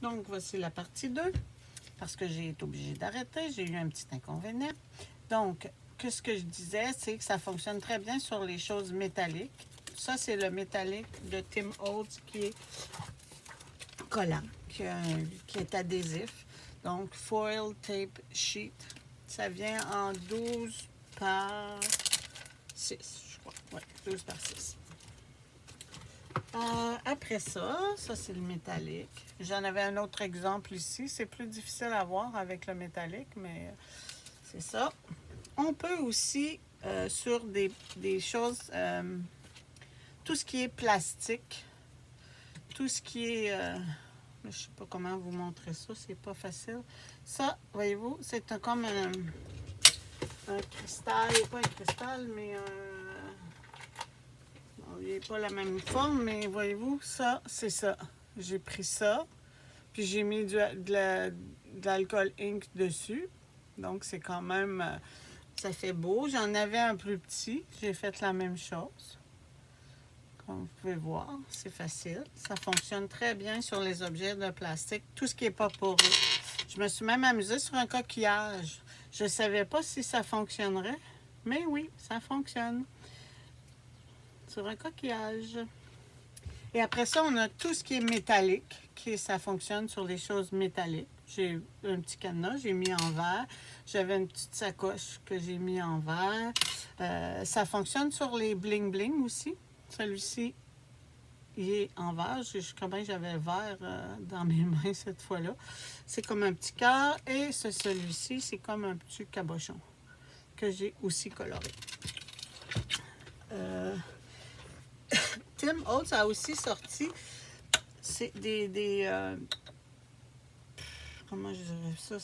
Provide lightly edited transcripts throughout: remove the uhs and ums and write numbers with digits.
Donc, voici la partie 2, parce que j'ai été obligée d'arrêter. J'ai eu un petit inconvénient. Donc, ce que je disais, c'est que ça fonctionne très bien sur les choses métalliques. Ça, c'est le métallique de Tim Holtz qui est collant, qui est adhésif. Donc, foil tape sheet. Ça vient en 12 par 6, je crois. Oui, 12 par 6. Après ça c'est le métallique. J'en avais un autre exemple ici. C'est plus difficile à voir avec le métallique, mais c'est ça. On peut aussi, sur des choses, tout ce qui est plastique, tout ce qui est... je ne sais pas comment vous montrer ça, c'est pas facile. Ça, voyez-vous, c'est comme un cristal, pas un cristal, mais il n'est pas la même forme, mais voyez-vous, ça, c'est ça. J'ai pris ça, puis j'ai mis de l'alcool ink dessus. Donc, c'est quand même, ça fait beau. J'en avais un plus petit, j'ai fait la même chose. Comme vous pouvez voir, c'est facile. Ça fonctionne très bien sur les objets de plastique, tout ce qui n'est pas poreux. Je me suis même amusée sur un coquillage. Je ne savais pas si ça fonctionnerait, mais oui, ça fonctionne. Sur un coquillage. Et après ça, on a tout ce qui est métallique, ça fonctionne sur les choses métalliques. J'ai un petit cadenas, j'ai mis en verre. J'avais une petite sacoche que j'ai mis en verre. Ça fonctionne sur les bling-bling aussi. Celui-ci, il est en verre. Je crois bien que j'avais verre dans mes mains cette fois-là. C'est comme un petit cœur. Et celui-ci, c'est comme un petit cabochon que j'ai aussi coloré. Tim Holtz a aussi sorti comment je dirais ça?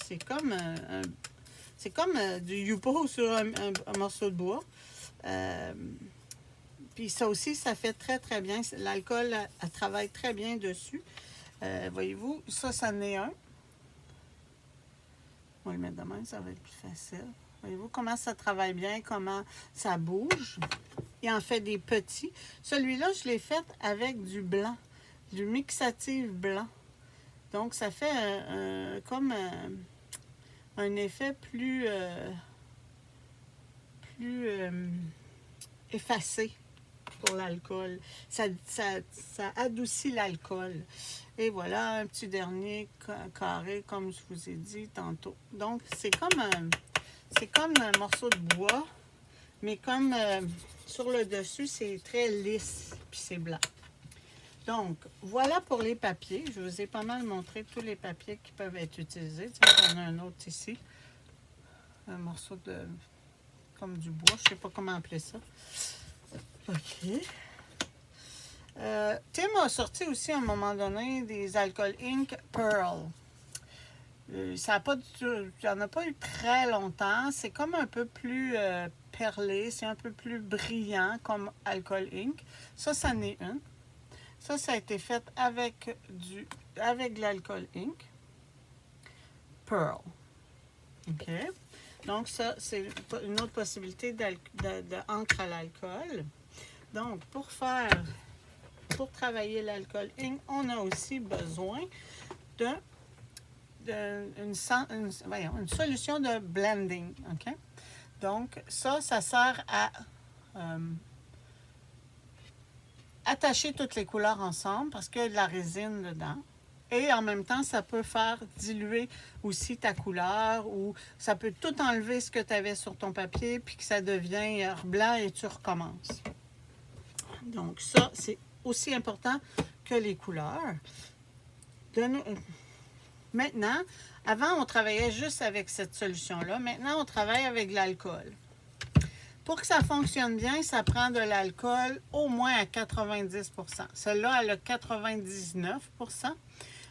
C'est comme du Yupo sur un morceau de bois. Puis ça aussi, ça fait très, très bien. L'alcool, elle travaille très bien dessus. Voyez-vous, ça en est un. On va le mettre de même, ça va être plus facile. Voyez-vous comment ça travaille bien, comment ça bouge. Il en fait des petits. Celui-là, je l'ai fait avec du blanc, du mixatif blanc. Donc, ça fait comme un effet plus effacé pour l'alcool. Ça adoucit l'alcool. Et voilà, un petit dernier carré, comme je vous ai dit tantôt. Donc, c'est comme un morceau de bois, mais comme sur le dessus, c'est très lisse, puis c'est blanc. Donc, voilà pour les papiers. Je vous ai pas mal montré tous les papiers qui peuvent être utilisés. Tiens, on a un autre ici. Un morceau comme du bois. Je ne sais pas comment appeler ça. OK. Tim a sorti aussi à un moment donné des alcool ink Pearl. Ça n'en a pas eu très longtemps. C'est comme un peu plus perlé. C'est un peu plus brillant comme alcool ink. Ça en est une. Ça a été fait avec de l'alcool ink. Pearl. OK. Donc, ça, c'est une autre possibilité d'encre à l'alcool. Donc, pour travailler l'alcool ink, on a aussi besoin d'une solution de blending. OK? Donc, ça sert à attacher toutes les couleurs ensemble parce qu'il y a de la résine dedans. Et en même temps, ça peut faire diluer aussi ta couleur ou ça peut tout enlever ce que tu avais sur ton papier puis que ça devient blanc et tu recommences. Donc ça, c'est aussi important que les couleurs. Maintenant, avant, on travaillait juste avec cette solution-là. Maintenant, on travaille avec de l'alcool. Pour que ça fonctionne bien, ça prend de l'alcool au moins à 90 %. Celle-là, elle a 99 %.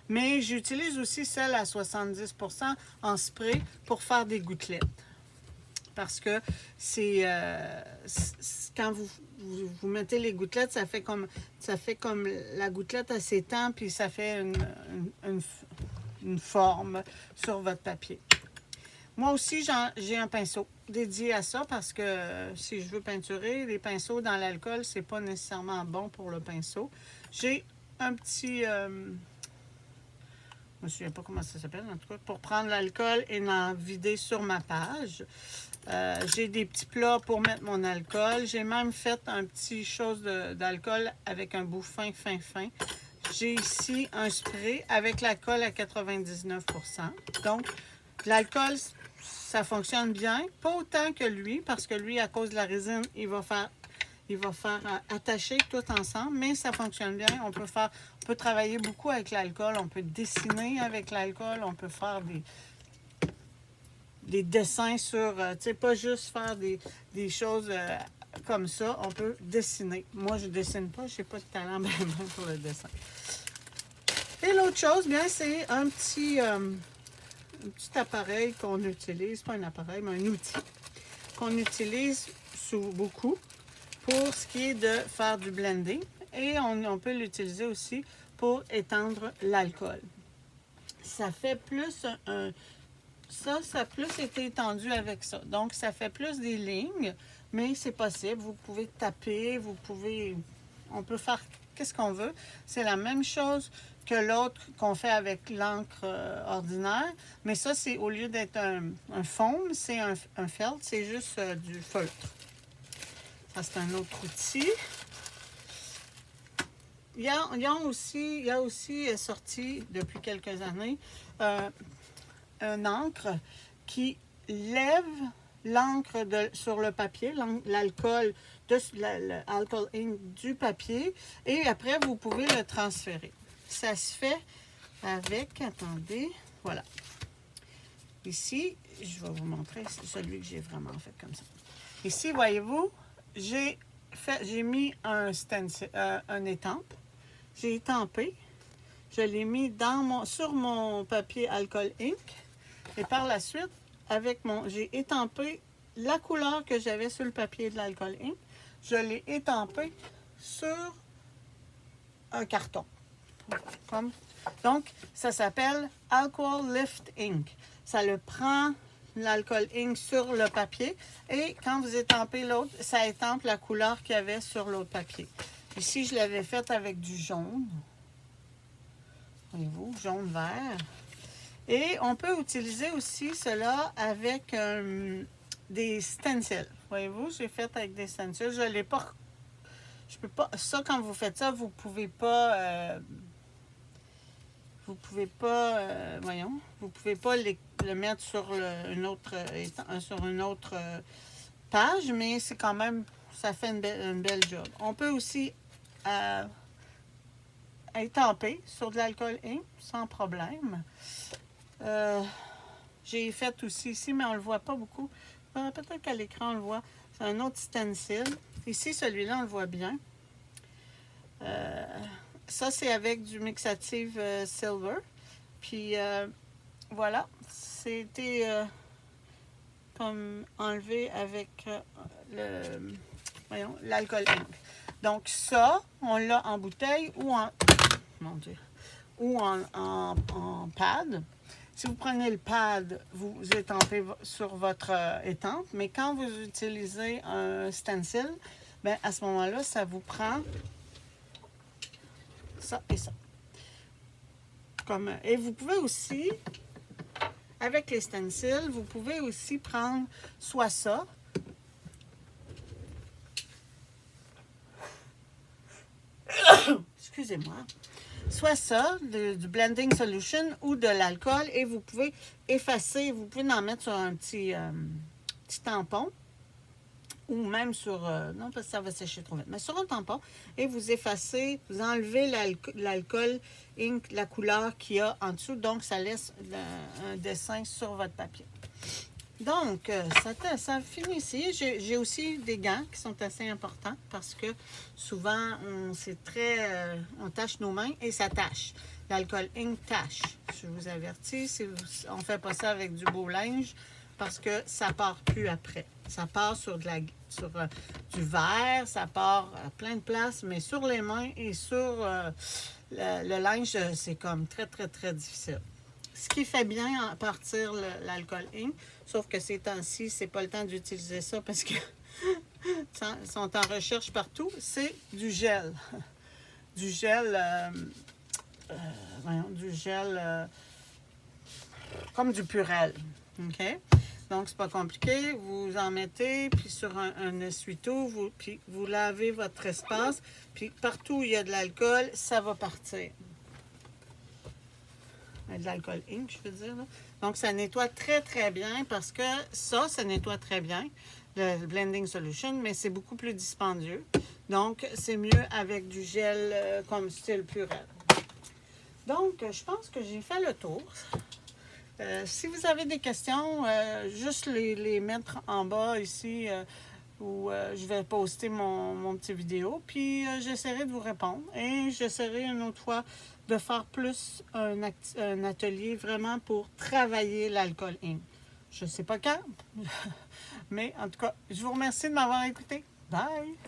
Mais j'utilise aussi celle à 70 % en spray pour faire des gouttelettes. Parce que quand vous mettez les gouttelettes, ça fait comme la gouttelette à s'étend, puis ça fait une forme sur votre papier. Moi aussi, j'ai un pinceau dédié à ça parce que si je veux peinturer, les pinceaux dans l'alcool, c'est pas nécessairement bon pour le pinceau. J'ai un petit... je me souviens pas comment ça s'appelle, en tout cas, pour prendre l'alcool et en vider sur ma page. J'ai des petits plats pour mettre mon alcool. J'ai même fait un petit chose d'alcool avec un bout fin. J'ai ici un spray avec l'alcool à 99%. Donc, l'alcool, ça fonctionne bien. Pas autant que lui, parce que lui, à cause de la résine, il va faire attacher tout ensemble, mais ça fonctionne bien. On peut travailler beaucoup avec l'alcool, on peut dessiner avec l'alcool, on peut faire des dessins sur, tu sais, pas juste faire des choses comme ça, on peut dessiner. Moi, je dessine pas, je n'ai pas de talent pour le dessin. Et l'autre chose, bien, c'est un petit appareil qu'on utilise, pas un appareil, mais un outil qu'on utilise beaucoup pour ce qui est de faire du blending. Et on peut l'utiliser aussi pour étendre l'alcool. Ça fait plus ça a plus été étendu avec ça. Donc, ça fait plus des lignes, mais c'est possible. Vous pouvez taper, on peut faire qu'est-ce qu'on veut. C'est la même chose que l'autre qu'on fait avec l'encre ordinaire. Mais ça, c'est au lieu d'être un foam, c'est un felt, c'est juste du feutre. Ça, c'est un autre outil. Il y a aussi sorti depuis quelques années un encre qui lève l'encre sur le papier, l'alcool ink du papier, et après vous pouvez le transférer. Ça se fait avec, attendez, voilà. Ici, je vais vous montrer celui que j'ai vraiment fait comme ça. Ici, voyez-vous, j'ai mis un étampe. J'ai étampé. Je l'ai mis sur mon papier alcool ink. Et par la suite, j'ai étampé la couleur que j'avais sur le papier de l'alcool ink. Je l'ai étampé sur un carton. Donc, ça s'appelle Alcohol Lift Ink. Ça le prend l'alcool ink sur le papier et quand vous étampez l'autre, ça étampe la couleur qu'il y avait sur l'autre papier. Ici, je l'avais fait avec du jaune. Voyez-vous, jaune-vert. Et on peut utiliser aussi cela avec des stencils. Voyez-vous, j'ai fait avec des stencils. Je peux pas. Ça, quand vous faites ça, vous pouvez pas. Vous pouvez pas. Vous pouvez pas le mettre sur une autre page, mais c'est quand même. Ça fait une belle job. On peut aussi étamper sur de l'alcool ink sans problème. J'ai fait aussi ici, mais on ne le voit pas beaucoup. Peut-être qu'à l'écran, on le voit. C'est un autre stencil. Ici, celui-là, on le voit bien. Ça, c'est avec du Mixative Silver. Puis, voilà. C'était comme enlevé avec l'alcool ink. Donc, ça, on l'a en bouteille ou en pad. Si vous prenez le pad, vous étampez sur votre étampe, mais quand vous utilisez un stencil, bien, à ce moment-là, ça vous prend ça et ça. Et vous pouvez aussi, avec les stencils, vous pouvez aussi prendre soit ça, excusez-moi, soit ça, du blending solution ou de l'alcool, et vous pouvez effacer, vous pouvez en mettre sur un petit tampon, ou même sur, non parce que ça va sécher trop vite, mais sur un tampon, et vous effacez, vous enlevez l'alcool ink, la couleur qu'il y a en dessous, donc ça laisse un dessin sur votre papier. Donc, ça finit ici. J'ai aussi des gants qui sont assez importants parce que souvent, on tâche nos mains et ça tâche. L'alcool ink tâche. Je vous avertis, on ne fait pas ça avec du beau linge parce que ça ne part plus après. Ça part sur du verre, ça part à plein de places, mais sur les mains et sur le linge, c'est comme très, très, très difficile. Ce qui fait bien partir l'alcool ink, sauf que ces temps-ci, c'est pas le temps d'utiliser ça parce que sont en recherche partout, c'est du gel. Du gel, comme du Purell. OK? Donc, c'est pas compliqué. Vous en mettez, puis sur un essuie-tout, puis vous lavez votre espace. Puis partout où il y a de l'alcool, ça va partir. De l'alcool ink, je veux dire. Là. Donc, ça nettoie très, très bien parce que ça nettoie très bien, le Blending Solution, mais c'est beaucoup plus dispendieux. Donc, c'est mieux avec du gel comme style Purell. Donc, je pense que j'ai fait le tour. Si vous avez des questions, juste les mettre en bas ici où je vais poster mon petit vidéo. Puis j'essaierai de vous répondre. Et j'essaierai une autre fois de faire plus un atelier vraiment pour travailler l'alcool ink. Je ne sais pas quand, mais en tout cas, je vous remercie de m'avoir écouté. Bye!